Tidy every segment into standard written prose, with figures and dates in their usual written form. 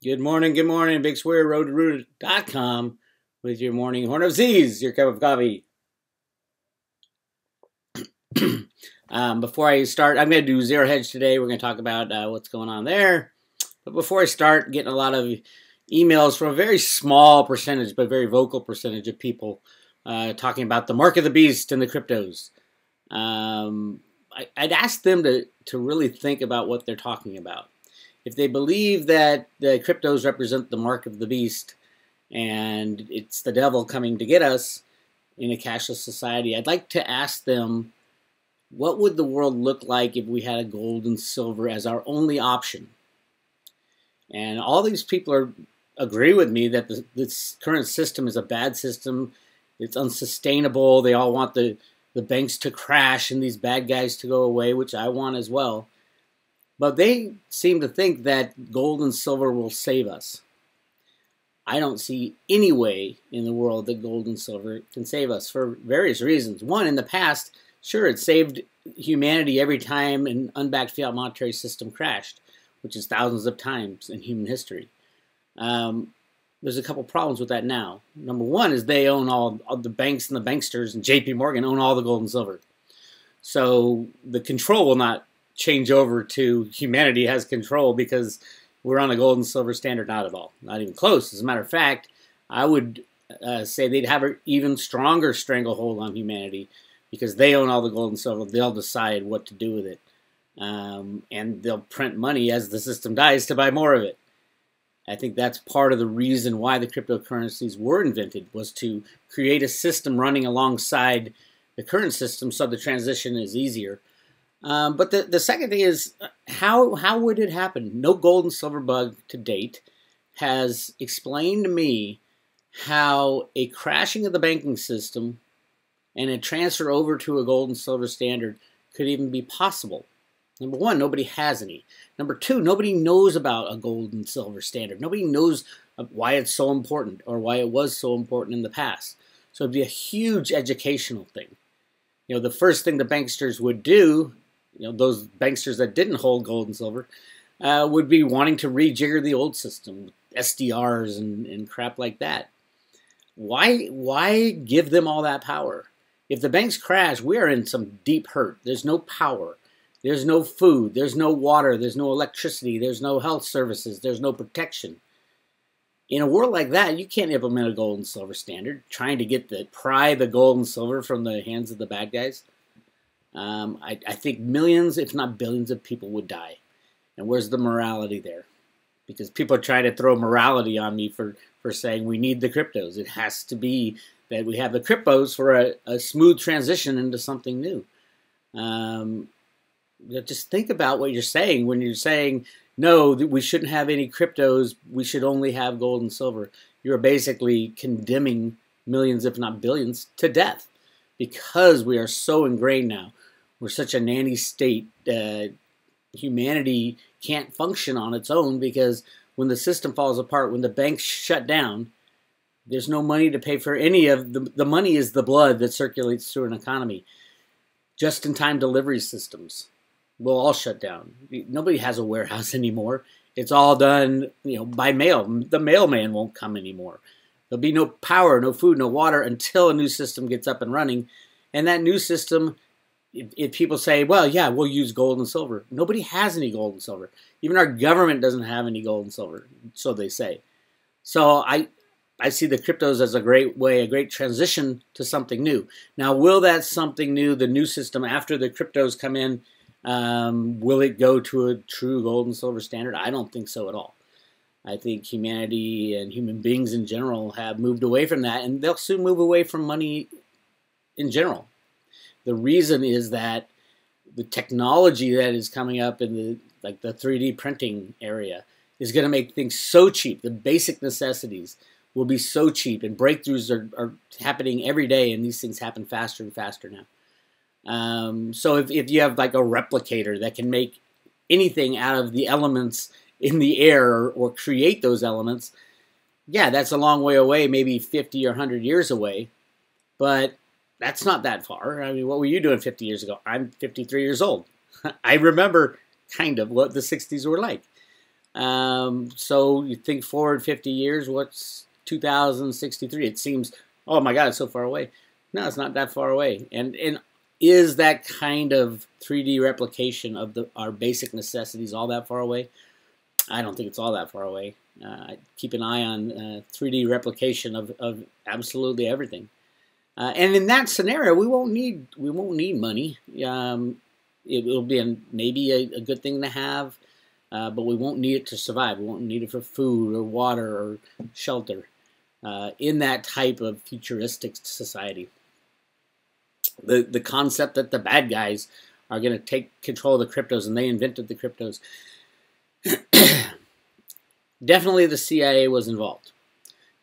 Good morning, Bix Weir, roadtoroot.com with your morning horn of Z's, your cup of coffee. Before I start, I'm going to do zero hedge today. We're going to talk about what's going on there. But before I start, getting a lot of emails from a very small percentage, but very vocal percentage of people talking about the mark of the beast and the cryptos. I'd ask them to really think about what they're talking about. If they believe that the cryptos represent the mark of the beast and it's the devil coming to get us in a cashless society, I'd like to ask them, what would the world look like if we had a gold and silver as our only option? And all these people agree with me that this current system is a bad system. It's unsustainable. They all want the banks to crash and these bad guys to go away, which I want as well. But they seem to think that gold and silver will save us. I don't see any way in the world that gold and silver can save us for various reasons. One, in the past, sure, it saved humanity every time an unbacked fiat monetary system crashed, which is thousands of times in human history. There's a couple problems with that now. Number one is they own all the banks and the banksters, and JP Morgan own all the gold and silver. So the control will not change over to humanity has control because we're on a gold and silver standard. Not at all. Not even close. As a matter of fact, I would say they'd have an even stronger stranglehold on humanity because they own all the gold and silver. They'll decide what to do with it. And they'll print money as the system dies to buy more of it. I think that's part of the reason why the cryptocurrencies were invented, was to create a system running alongside the current system so the transition is easier. But the second thing is, how would it happen? No gold and silver bug to date has explained to me how a crashing of the banking system and a transfer over to a gold and silver standard could even be possible. Number one, nobody has any. Number two, nobody knows about a gold and silver standard. Nobody knows why it's so important or why it was so important in the past. So it'd be a huge educational thing. You know, the first thing the banksters would do, those banksters that didn't hold gold and silver, would be wanting to rejigger the old system, SDRs and crap like that. Why give them all that power? If the banks crash, we are in some deep hurt. There's no power. There's no food. There's no water. There's no electricity. There's no health services. There's no protection. In a world like that, you can't implement a gold and silver standard, trying to pry the gold and silver from the hands of the bad guys. I think millions, if not billions, of people would die. And where's the morality there? Because people are trying to throw morality on me for saying we need the cryptos. It has to be that we have the cryptos for a smooth transition into something new. Just think about what you're saying when you're saying, no, we shouldn't have any cryptos, we should only have gold and silver. You're basically condemning millions, if not billions, to death because we are so ingrained now. We're such a nanny state. Humanity can't function on its own because when the system falls apart, when the banks shut down, there's no money to pay for any of the money is the blood that circulates through an economy. Just-in-time delivery systems will all shut down. Nobody has a warehouse anymore. It's all done, by mail. The mailman won't come anymore. There'll be no power, no food, no water until a new system gets up and running. And that new system, if people say, well, yeah, we'll use gold and silver. Nobody has any gold and silver. Even our government doesn't have any gold and silver, so they say. So I see the cryptos as a great way, a great transition to something new. Now, will that something new, the new system after the cryptos come in, will it go to a true gold and silver standard? I don't think so at all. I think humanity and human beings in general have moved away from that, and they'll soon move away from money in general. The reason is that the technology that is coming up in the 3D printing area is going to make things so cheap. The basic necessities will be so cheap, and breakthroughs are happening every day, and these things happen faster and faster now. So if you have like a replicator that can make anything out of the elements in the air or create those elements, yeah, that's a long way away, maybe 50 or 100 years away, but that's not that far. I mean, what were you doing 50 years ago? I'm 53 years old. I remember kind of what the 60s were like. So you think forward 50 years, what's 2063? It seems, oh my God, it's so far away. No, it's not that far away. And is that kind of 3D replication of our basic necessities all that far away? I don't think it's all that far away. Keep an eye on 3D replication of absolutely everything. And in that scenario, we won't need money. It will be maybe a good thing to have, but we won't need it to survive. We won't need it for food or water or shelter in that type of futuristic society. The concept that the bad guys are going to take control of the cryptos and they invented the cryptos. Definitely the CIA was involved.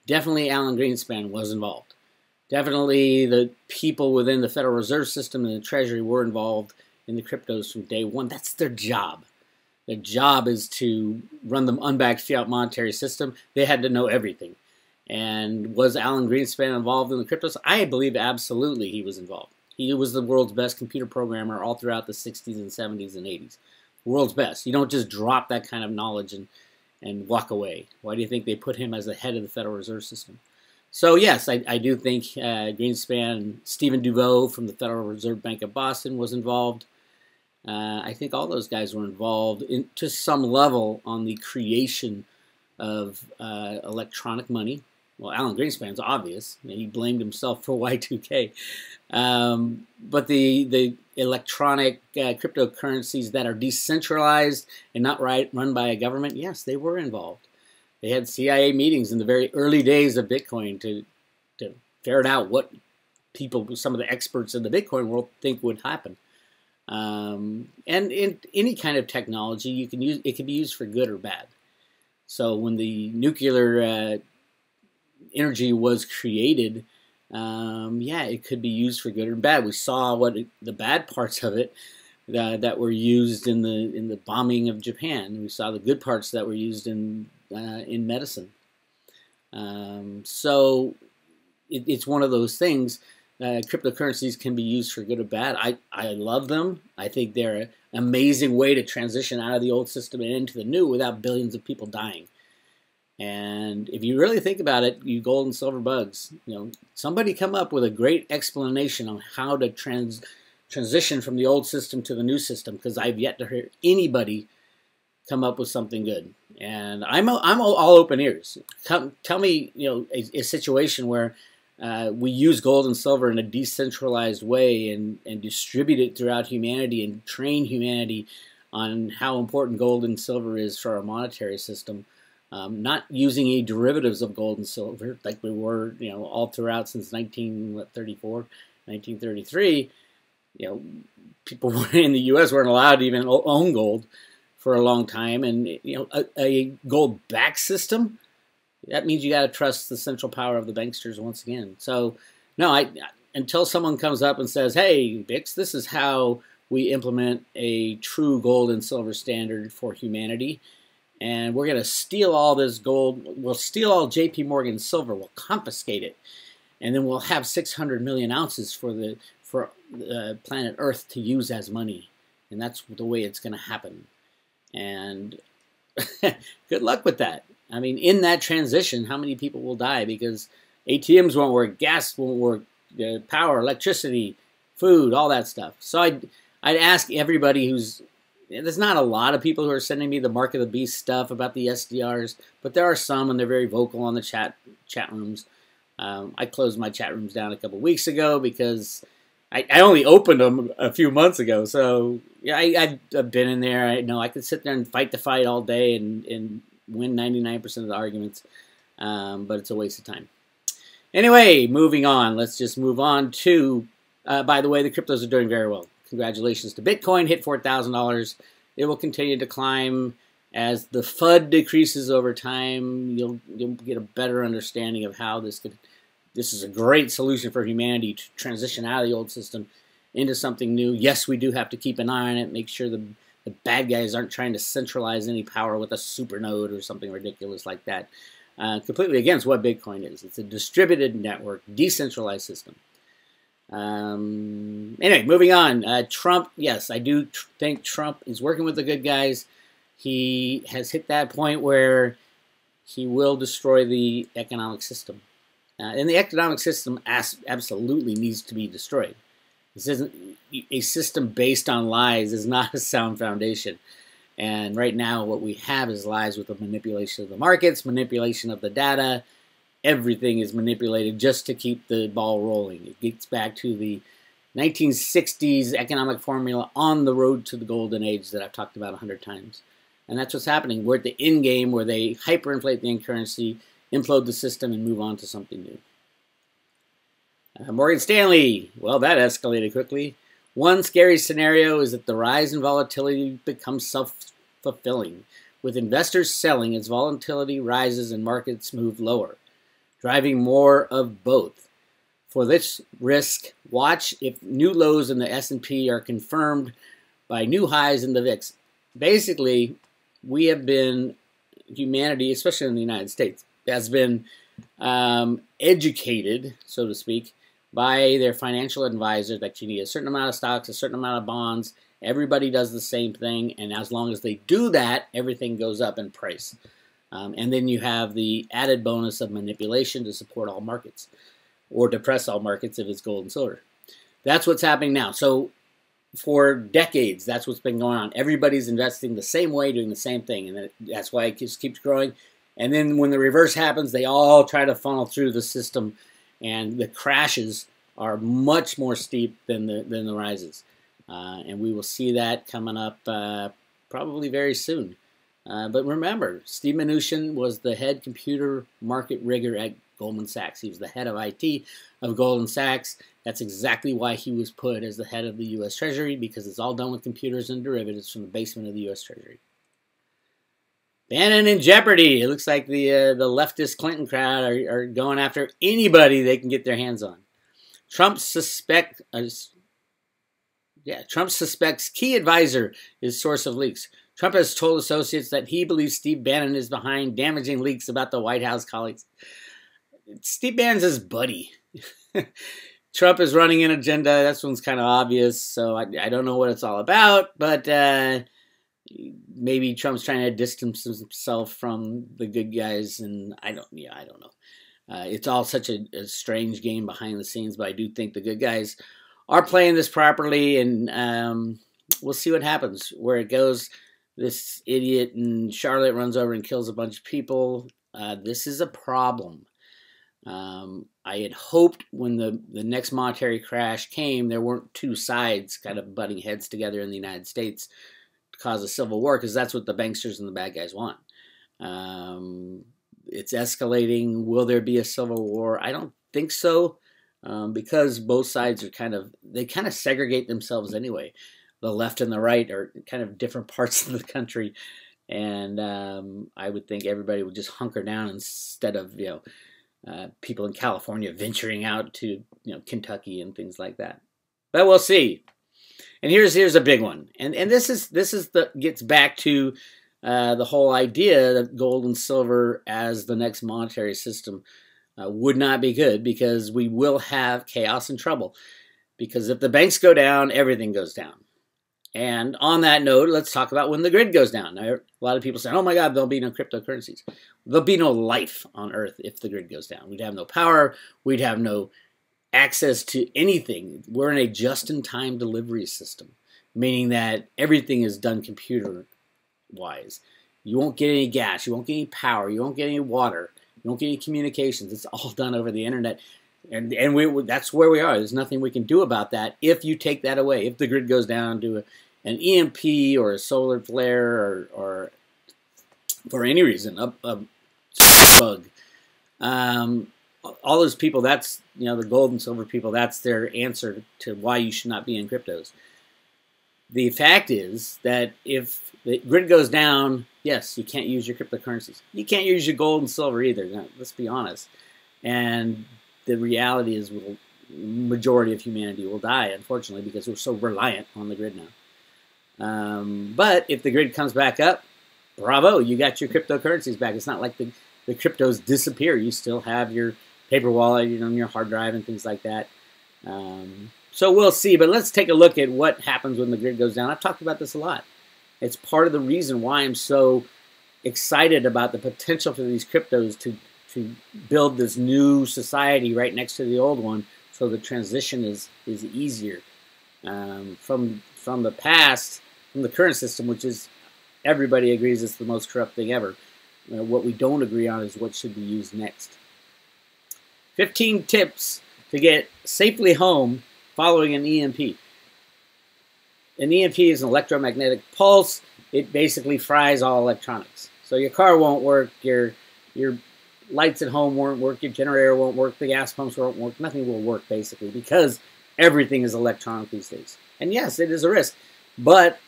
Definitely Alan Greenspan was involved. Definitely the people within the Federal Reserve System and the Treasury were involved in the cryptos from day one. That's their job. Their job is to run the unbacked fiat monetary system. They had to know everything. And was Alan Greenspan involved in the cryptos? I believe absolutely he was involved. He was the world's best computer programmer all throughout the 60s and 70s and 80s. World's best. You don't just drop that kind of knowledge and walk away. Why do you think they put him as the head of the Federal Reserve System? So yes, I do think Greenspan, Stephen Duveau from the Federal Reserve Bank of Boston was involved. I think all those guys were involved to some level on the creation of electronic money. Well, Alan Greenspan's obvious. He blamed himself for Y2K. But the electronic cryptocurrencies that are decentralized and not run by a government, yes, they were involved. They had CIA meetings in the very early days of Bitcoin to ferret out what some of the experts in the Bitcoin world think would happen. And in any kind of technology, you can use it can be used for good or bad. So when the nuclear energy was created, yeah, it could be used for good or bad. We saw the bad parts of it that were used in the bombing of Japan. We saw the good parts that were used in medicine. So it's one of those things. Cryptocurrencies can be used for good or bad. I love them. I think they're an amazing way to transition out of the old system and into the new without billions of people dying. And if you really think about it, you gold and silver bugs, somebody come up with a great explanation on how to transition from the old system to the new system, because I've yet to hear anybody come up with something good. And I'm all open ears. Tell me, a situation where we use gold and silver in a decentralized way and distribute it throughout humanity and train humanity on how important gold and silver is for our monetary system. Not using any derivatives of gold and silver like we were, all throughout since 1933. People in the U.S. weren't allowed to even own gold for a long time, and a gold-backed system. That means you got to trust the central power of the banksters once again. So, no, until someone comes up and says, "Hey, Bix, this is how we implement a true gold and silver standard for humanity." And we're going to steal all this gold. We'll steal all J.P. Morgan silver. We'll confiscate it, and then we'll have 600 million ounces for planet Earth to use as money, and that's the way it's going to happen. And good luck with that. I mean, in that transition, how many people will die because ATMs won't work, gas won't work, power, electricity, food, all that stuff. So I'd ask everybody there's not a lot of people who are sending me the Mark of the Beast stuff about the SDRs, but there are some, and they're very vocal on the chat rooms. I closed my chat rooms down a couple weeks ago because I only opened them a few months ago. So yeah, I've been in there. I know I could sit there and fight the fight all day and win 99% of the arguments, but it's a waste of time. Anyway, moving on. Let's just move on to, by the way, the cryptos are doing very well. Congratulations to Bitcoin, hit $4,000. It will continue to climb as the FUD decreases over time. You'll get a better understanding of how this is a great solution for humanity to transition out of the old system into something new. Yes, we do have to keep an eye on it, make sure the bad guys aren't trying to centralize any power with a supernode or something ridiculous like that. Completely against what Bitcoin is. It's a distributed network, decentralized system. Anyway, moving on. Trump, yes, I do think Trump is working with the good guys. he has hit that point where he will destroy the economic system. And the economic system absolutely needs to be destroyed. This isn't a system based on lies is not a sound foundation. And right now what we have is lies with the manipulation of the markets, manipulation of the data. Everything is manipulated just to keep the ball rolling. It gets back to the 1960s economic formula on the road to the golden age that I've talked about 100 times. And that's what's happening. We're at the end game where they hyperinflate the end currency, implode the system, and move on to something new. Morgan Stanley, well, that escalated quickly. One scary scenario is that the rise in volatility becomes self-fulfilling, with investors selling as volatility rises and markets move lower, driving more of both. For this risk, watch if new lows in the S&P are confirmed by new highs in the VIX. Basically, we have been, humanity, especially in the United States, has been educated, so to speak, by their financial advisor that you need a certain amount of stocks, a certain amount of bonds. Everybody does the same thing, and as long as they do that, everything goes up in price. And then you have the added bonus of manipulation to support all markets, or depress all markets if it's gold and silver. That's what's happening now. So for decades, that's what's been going on. Everybody's investing the same way, doing the same thing, and that's why it just keeps growing. And then when the reverse happens, they all try to funnel through the system, and the crashes are much more steep than the rises. And we will see that coming up probably very soon. But remember, Steve Mnuchin was the head computer market rigger at Goldman Sachs. He was the head of IT of Goldman Sachs. That's exactly why he was put as the head of the U.S. Treasury, because it's all done with computers and derivatives from the basement of the U.S. Treasury. Bannon in jeopardy. It looks like the leftist Clinton crowd are going after anybody they can get their hands on. Trump suspects key advisor is source of leaks. Trump has told associates that he believes Steve Bannon is behind damaging leaks about the White House colleagues. Steve Bannon's his buddy. Trump is running an agenda. That one's kind of obvious, so I don't know what it's all about, but maybe Trump's trying to distance himself from the good guys, and I don't know. It's all such a strange game behind the scenes, but I do think the good guys are playing this properly, and we'll see what happens, where it goes. This idiot in Charlotte runs over and kills a bunch of people. This is a problem. I had hoped when the next monetary crash came, there weren't two sides kind of butting heads together in the United States to cause a civil war, because that's what the banksters and the bad guys want. It's escalating. Will there be a civil war? I don't think so, because both sides are they kind of segregate themselves anyway. The left and the right are kind of different parts of the country, and I would think everybody would just hunker down instead of people in California venturing out to Kentucky and things like that. But we'll see. And here's a big one, and this gets back to the whole idea that gold and silver as the next monetary system would not be good, because we will have chaos and trouble. Because if the banks go down, everything goes down. And on that note, let's talk about when the grid goes down. Now, a lot of people say, oh my God, there'll be no cryptocurrencies. There'll be no life on Earth if the grid goes down. We'd have no power. We'd have no access to anything. We're in a just-in-time delivery system, meaning that everything is done computer-wise. You won't get any gas. You won't get any power. You won't get any water. You won't get any communications. It's all done over the internet. And that's where we are. There's nothing we can do about that if you take that away. If the grid goes down to an EMP or a solar flare or for any reason, a bug. All those people, that's, the gold and silver people, that's their answer to why you should not be in cryptos. The fact is that if the grid goes down, yes, you can't use your cryptocurrencies. You can't use your gold and silver either. Now, let's be honest. And the reality is the majority of humanity will die, unfortunately, because we're so reliant on the grid now. But if the grid comes back up, bravo, you got your cryptocurrencies back. It's not like the cryptos disappear. You still have your paper wallet, your hard drive and things like that. So we'll see. But let's take a look at what happens when the grid goes down. I've talked about this a lot. It's part of the reason why I'm so excited about the potential for these cryptos to build this new society right next to the old one, so the transition is easier from the past, from the current system, which is everybody agrees it's the most corrupt thing ever. What we don't agree on is what should be used next. 15 tips to get safely home following an EMP. An EMP is an electromagnetic pulse. It basically fries all electronics. So your car won't work, your lights at home won't work, your generator won't work, the gas pumps won't work, nothing will work basically, because everything is electronic these days. And yes, it is a risk, but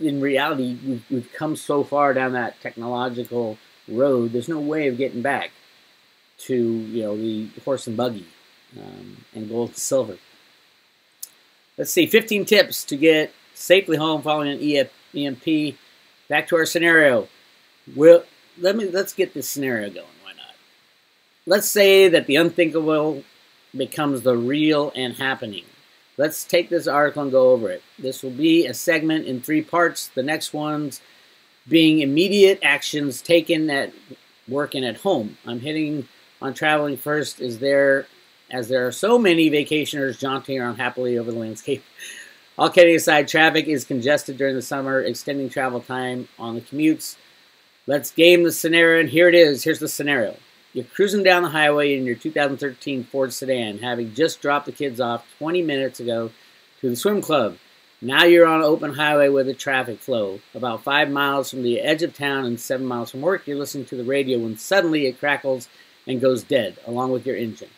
in reality, we've come so far down that technological road, there's no way of getting back to the horse and buggy and gold and silver. Let's see, 15 tips to get safely home following an EMP. Back to our scenario. Let's get this scenario going. Why not? Let's say that the unthinkable becomes the real and happening. Let's take this article and go over it. This will be a segment in 3 parts. The next one's being immediate actions taken at work and at home. I'm hitting on traveling first, as there are so many vacationers jaunting around happily over the landscape. All kidding aside, traffic is congested during the summer, extending travel time on the commutes. Let's game the scenario, and here it is. Here's the scenario. You're cruising down the highway in your 2013 Ford sedan, having just dropped the kids off 20 minutes ago to the swim club. Now you're on an open highway with a traffic flow. About 5 miles from the edge of town and 7 miles from work, you're listening to the radio when suddenly it crackles and goes dead, along with your engine.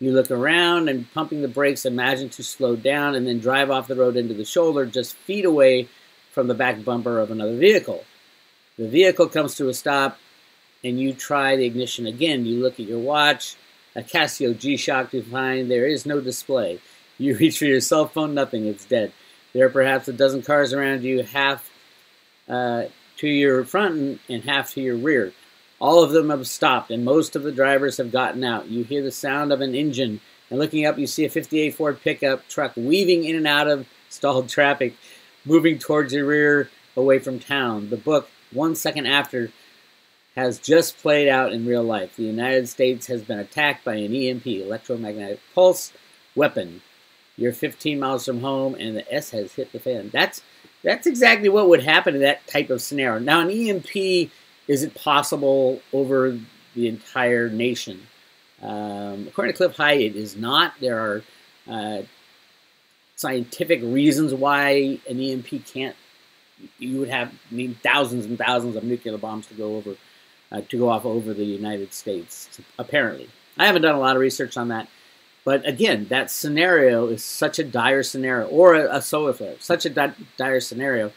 You look around and, pumping the brakes, imagine to slow down and then drive off the road into the shoulder just feet away from the back bumper of another vehicle. The vehicle comes to a stop and you try the ignition again. You look at your watch, a Casio G-Shock, to find there is no display. You reach for your cell phone, nothing, it's dead. There are perhaps a dozen cars around you, half to your front and half to your rear. All of them have stopped, and most of the drivers have gotten out. You hear the sound of an engine, and looking up, you see a 58 Ford pickup truck weaving in and out of stalled traffic, moving towards your rear away from town. The book, 1 second after, has just played out in real life. The United States has been attacked by an EMP, electromagnetic pulse, weapon. You're 15 miles from home, and the S has hit the fan. That's exactly what would happen in that type of scenario. Now, an EMP, is it possible over the entire nation? According to Cliff High, it is not. There are scientific reasons why an EMP can't. You would need thousands and thousands of nuclear bombs to go off over the United States. Apparently, I haven't done a lot of research on that. But again, that scenario is such a dire scenario, or a solar flare, such a dire scenario.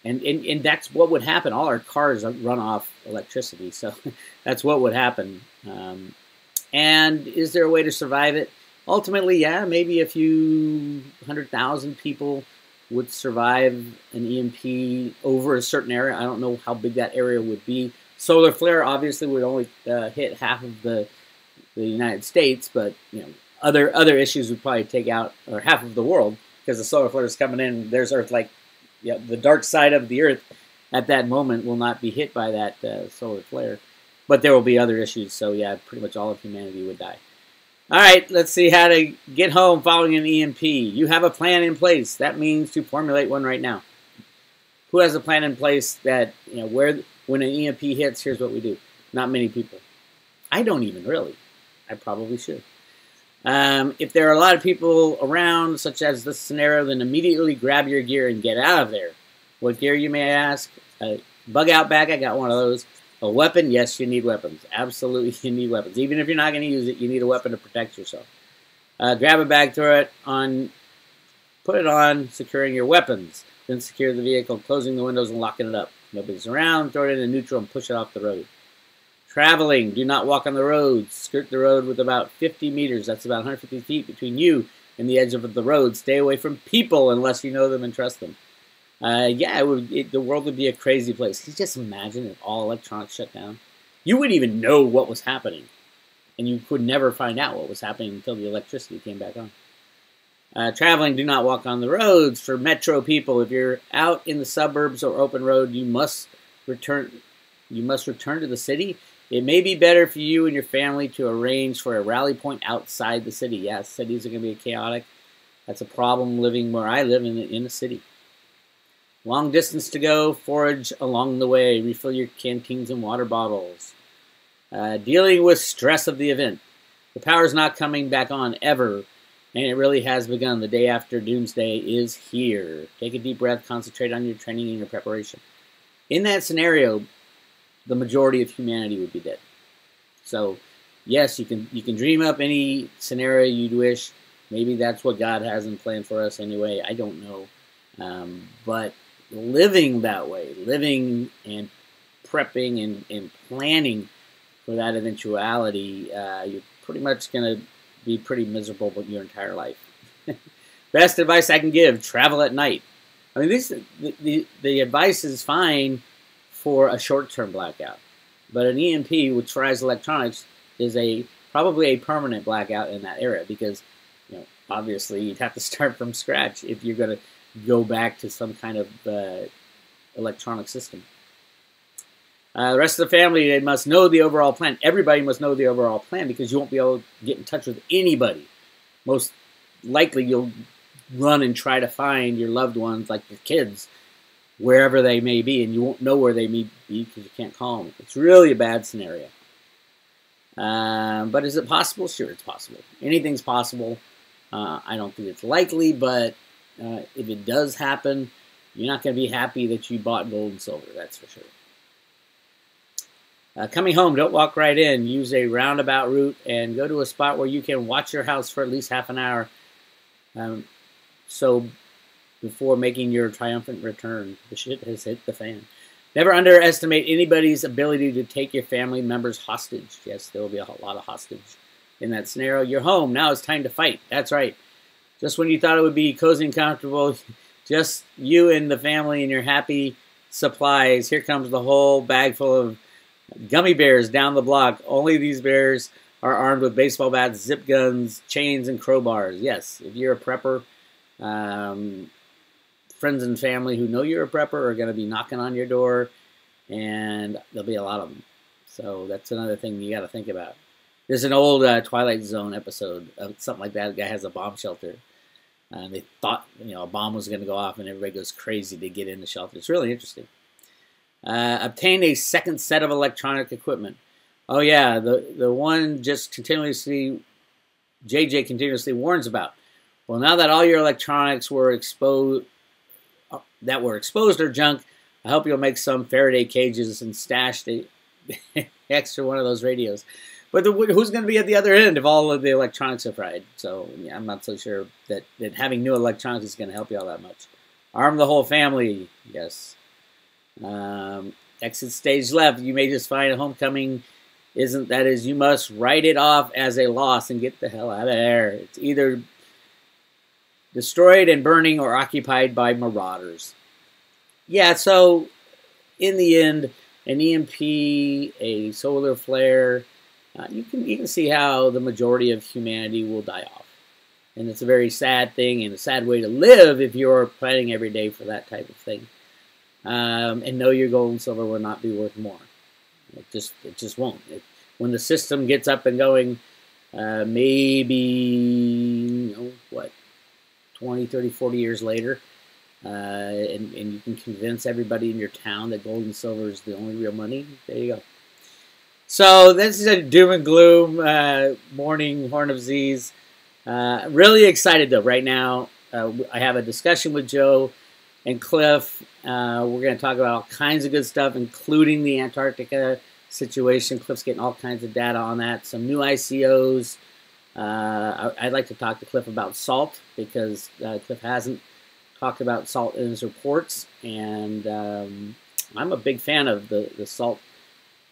And that's what would happen. All our cars run off electricity, so that's what would happen. And is there a way to survive it? Ultimately, yeah, maybe a few 100,000 people would survive an EMP over a certain area. I don't know how big that area would be. Solar flare obviously would only hit half of the United States, but other issues would probably take out or half of the world, because the solar flare is coming in. There's Earth the dark side of the Earth at that moment will not be hit by that solar flare. But there will be other issues, so yeah, pretty much all of humanity would die. All right, let's see how to get home following an EMP. You have a plan in place. That means to formulate one right now. Who has a plan in place that, when an EMP hits, here's what we do? Not many people. I don't even really. I probably should. If there are a lot of people around, such as this scenario, then immediately grab your gear and get out of there. What gear, you may ask? A bug-out bag, I got one of those. A weapon, yes, you need weapons. Absolutely, you need weapons. Even if you're not going to use it, you need a weapon to protect yourself. Grab a bag, throw it on, put it on, securing your weapons. Then secure the vehicle, closing the windows and locking it up. Nobody's around, throw it in neutral and push it off the road. Traveling, do not walk on the road. Skirt the road with about 50 meters. That's about 150 feet between you and the edge of the road. Stay away from people unless you know them and trust them. The world would be a crazy place. Can you just imagine if all electronics shut down? You wouldn't even know what was happening. And you could never find out what was happening until the electricity came back on. Traveling, do not walk on the roads. For metro people, if you're out in the suburbs or open road, you must return. You must return to the city. It may be better for you and your family to arrange for a rally point outside the city. Yes, cities are going to be chaotic. That's a problem living where I live in a city. Long distance to go, forage along the way, refill your canteens and water bottles. Dealing with stress of the event. The power's not coming back on ever, and it really has begun. The day after doomsday is here. Take a deep breath, concentrate on your training and your preparation. In that scenario, the majority of humanity would be dead. So, yes, you can dream up any scenario you'd wish. Maybe that's what God has in plan for us anyway. I don't know. But living that way, living and prepping and planning for that eventuality, you're pretty much going to be pretty miserable with your entire life. Best advice I can give, travel at night. I mean, the advice is fine for a short-term blackout. But an EMP, which fries electronics, is probably a permanent blackout in that area because, obviously you'd have to start from scratch if you're going to go back to some kind of electronic system. The rest of the family, they must know the overall plan. Everybody must know the overall plan because you won't be able to get in touch with anybody. Most likely you'll run and try to find your loved ones, like your kids, wherever they may be, and you won't know where they may be because you can't call them. It's really a bad scenario. But is it possible? Sure, it's possible. Anything's possible. I don't think it's likely, but if it does happen, you're not going to be happy that you bought gold and silver, that's for sure. Coming home, don't walk right in. Use a roundabout route and go to a spot where you can watch your house for at least half an hour. So before making your triumphant return, the shit has hit the fan. Never underestimate anybody's ability to take your family members hostage. Yes, there will be a lot of hostage in that scenario. You're home. Now it's time to fight. That's right. Just when you thought it would be cozy and comfortable, just you and the family and your happy supplies, here comes the whole bag full of gummy bears down the block. Only these bears are armed with baseball bats, zip guns, chains, and crowbars. Yes, if you're a prepper, friends and family who know you're a prepper are going to be knocking on your door, and there'll be a lot of them. So that's another thing you got to think about. There's an old Twilight Zone episode of something like that. A guy has a bomb shelter. They thought a bomb was going to go off, and everybody goes crazy to get in the shelter. It's really interesting. Obtain a second set of electronic equipment. Oh yeah, the one just JJ continuously warns about. Well, now that all your electronics were exposed or junk, I hope you'll make some Faraday cages and stash the extra one of those radios. But who's going to be at the other end if all of the electronics are fried? So yeah, I'm not so sure that having new electronics is going to help you all that much. Arm the whole family. Yes. Exit stage left. You may just find a homecoming you must write it off as a loss and get the hell out of there. It's either destroyed and burning or occupied by marauders. Yeah, so in the end, an EMP, a solar flare, you can see how the majority of humanity will die off. And it's a very sad thing and a sad way to live if you're planning every day for that type of thing. And know your gold and silver will not be worth more. It just won't. When the system gets up and going, maybe 20, 30, 40 years later, and you can convince everybody in your town that gold and silver is the only real money. There you go. So this is a doom and gloom morning Horn of Z's. Really excited though right now. I have a discussion with Joe and Cliff. We're going to talk about all kinds of good stuff, including the Antarctica situation. Cliff's getting all kinds of data on that. Some new ICOs. I'd like to talk to Cliff about salt because Cliff hasn't talked about salt in his reports, and I'm a big fan of the salt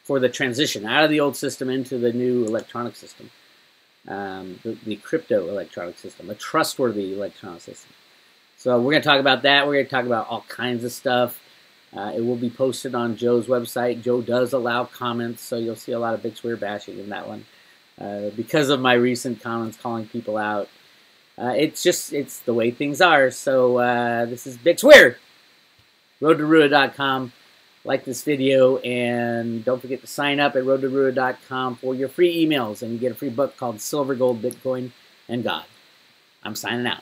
for the transition out of the old system into the new electronic system, the crypto electronic system, a trustworthy electronic system. So we're going to talk about that. We're going to talk about all kinds of stuff. It will be posted on Joe's website. Joe does allow comments, so you'll see a lot of Bix Weir bashing in that one because of my recent comments calling people out. It's the way things are. So this is Bix Weir, roadtorua.com. Like this video, and don't forget to sign up at roadtorua.com for your free emails, and you get a free book called Silver, Gold, Bitcoin, and God. I'm signing out.